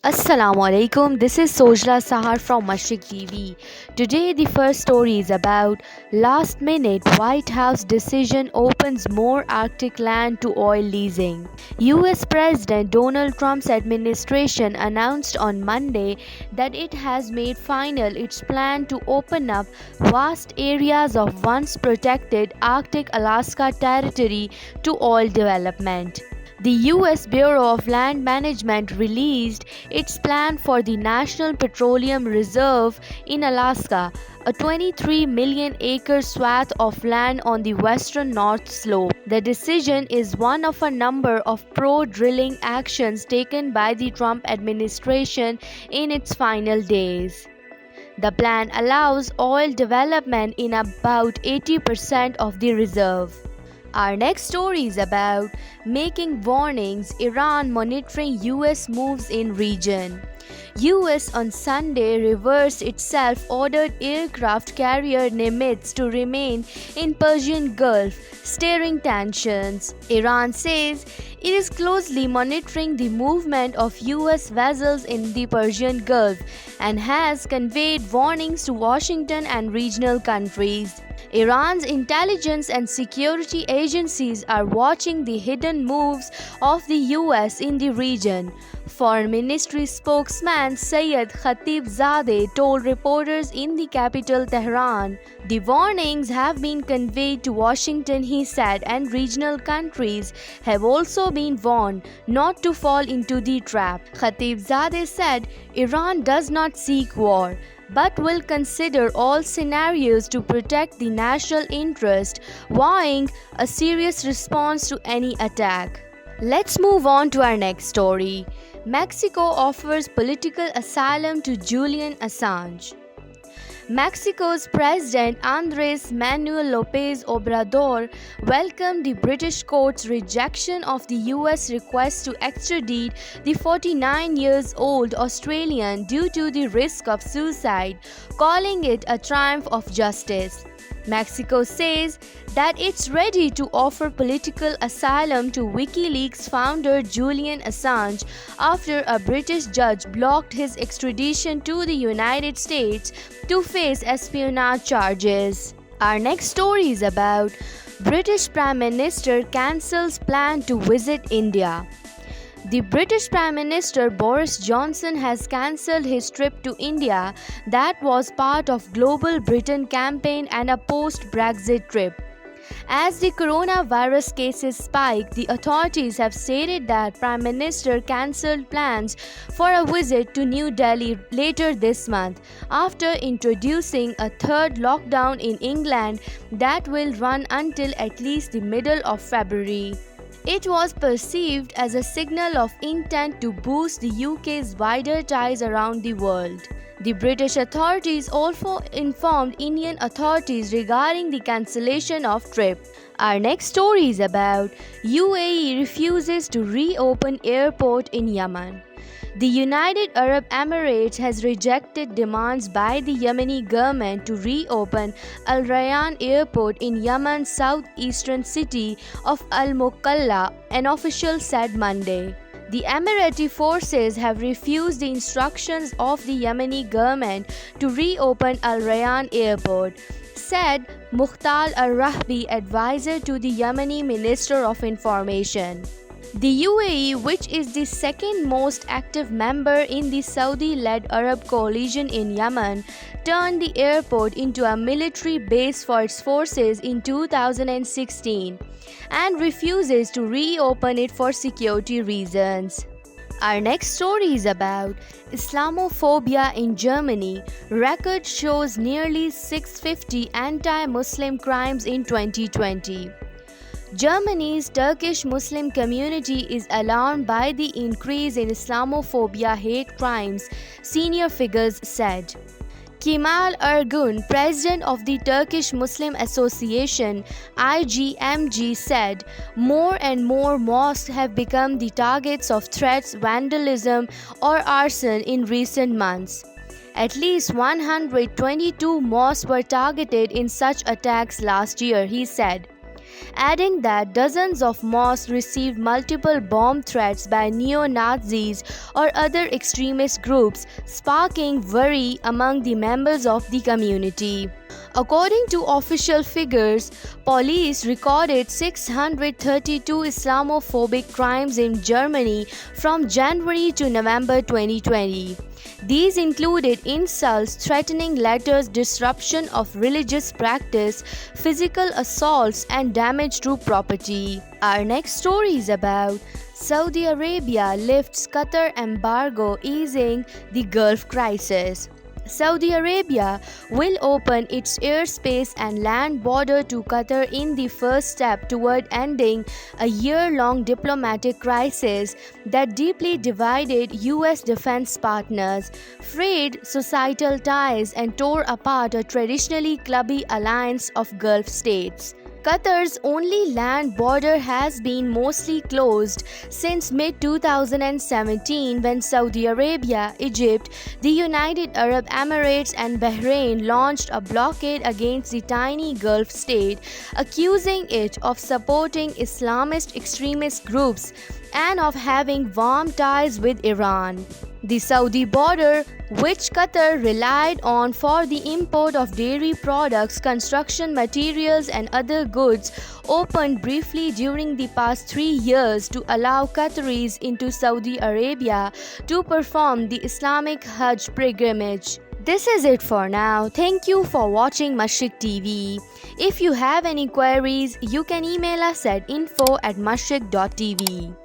Assalamu alaikum. This is Sojla Sahar from Mashriq.Tv. Today the first story is about last minute White House decision opens more Arctic land to oil leasing. US President Donald Trump's administration announced on Monday that it has made final its plan to open up vast areas of once protected Arctic Alaska territory to oil development. The U.S. Bureau of Land Management released its plan for the National Petroleum Reserve in Alaska, a 23 million acre swath of land on the western North Slope. The decision is one of a number of pro drilling actions taken by the Trump administration in its final days. The plan allows oil development in about 80% of the reserve. Our next story is about making warnings, Iran monitoring US moves in region. US on Sunday reversed its self-ordered aircraft carrier Nimitz to remain in Persian Gulf, stirring tensions. Iran says it is closely monitoring the movement of US vessels in the Persian Gulf and has conveyed warnings to Washington and regional countries. Iran's intelligence and security agencies are watching the hidden moves of the US in the region. Foreign Ministry spokesman Sayed Khatibzadeh told reporters in the capital Tehran, "The warnings have been conveyed to Washington," he said, "and regional countries have also been warned not to fall into the trap." Khatibzadeh said Iran does not seek war, but will consider all scenarios to protect the national interest, vowing a serious response to any attack. Let's move on to our next story. Mexico offers political asylum to Julian Assange. Mexico's President Andres Manuel Lopez Obrador welcomed the British court's rejection of the US request to extradite the 49 years old Australian due to the risk of suicide, calling it a triumph of justice. Mexico says that it's ready to offer political asylum to WikiLeaks founder Julian Assange after a British judge blocked his extradition to the United States to face espionage charges. Our next story is about British Prime Minister cancels plan to visit India. The British Prime Minister Boris Johnson has cancelled his trip to India that was part of Global Britain campaign and a post-Brexit trip. As the coronavirus cases spike, the authorities have stated that Prime Minister cancelled plans for a visit to New Delhi later this month after introducing a third lockdown in England that will run until at least the middle of February. It was perceived as a signal of intent to boost the UK's wider ties around the world. The British authorities also informed Indian authorities regarding the cancellation of trip. Our next story is about UAE refuses to reopen airport in Yemen. The United Arab Emirates has rejected demands by the Yemeni government to reopen Al Rayyan Airport in Yemen's southeastern city of Al Mukalla, an official said Monday. The Emirati forces have refused the instructions of the Yemeni government to reopen Al Rayyan Airport, said Mukhtar al-Rahbi, advisor to the Yemeni Minister of Information. The UAE, which is the second most active member in the Saudi-led Arab coalition in Yemen, turned the airport into a military base for its forces in 2016 and refuses to reopen it for security reasons. Our next story is about Islamophobia in Germany. Record shows nearly 650 anti-Muslim crimes in 2020. Germany's Turkish Muslim community is alarmed by the increase in Islamophobia hate crimes, senior figures said. Kemal Ergun, president of the Turkish Muslim Association (IGMG), said more and more mosques have become the targets of threats, vandalism, or arson in recent months. At least 122 mosques were targeted in such attacks last year, he said. adding that dozens of mosques received multiple bomb threats by neo-Nazis or other extremist groups, sparking worry among the members of the community. According to official figures, police recorded 632 Islamophobic crimes in Germany from January to November 2020. These included insults, threatening letters, disruption of religious practice, physical assaults, and damage to property. Our next story is about Saudi Arabia lifts Qatar embargo, easing the Gulf crisis. Saudi Arabia will open its airspace and land border to Qatar in the first step toward ending a year-long diplomatic crisis that deeply divided U.S. defense partners, frayed societal ties, and tore apart a traditionally clubby alliance of Gulf states. Qatar's only land border has been mostly closed since mid-2017 when Saudi Arabia, Egypt, the United Arab Emirates and Bahrain launched a blockade against the tiny Gulf state, accusing it of supporting Islamist extremist groups and of having warm ties with Iran. The Saudi border, which Qatar relied on for the import of dairy products, construction materials, and other goods, opened briefly during the past 3 years to allow Qataris into Saudi Arabia to perform the Islamic Hajj pilgrimage. This is it for now. Thank you for watching Mashriq.Tv. If you have any queries, you can email us at info@mashriq.tv.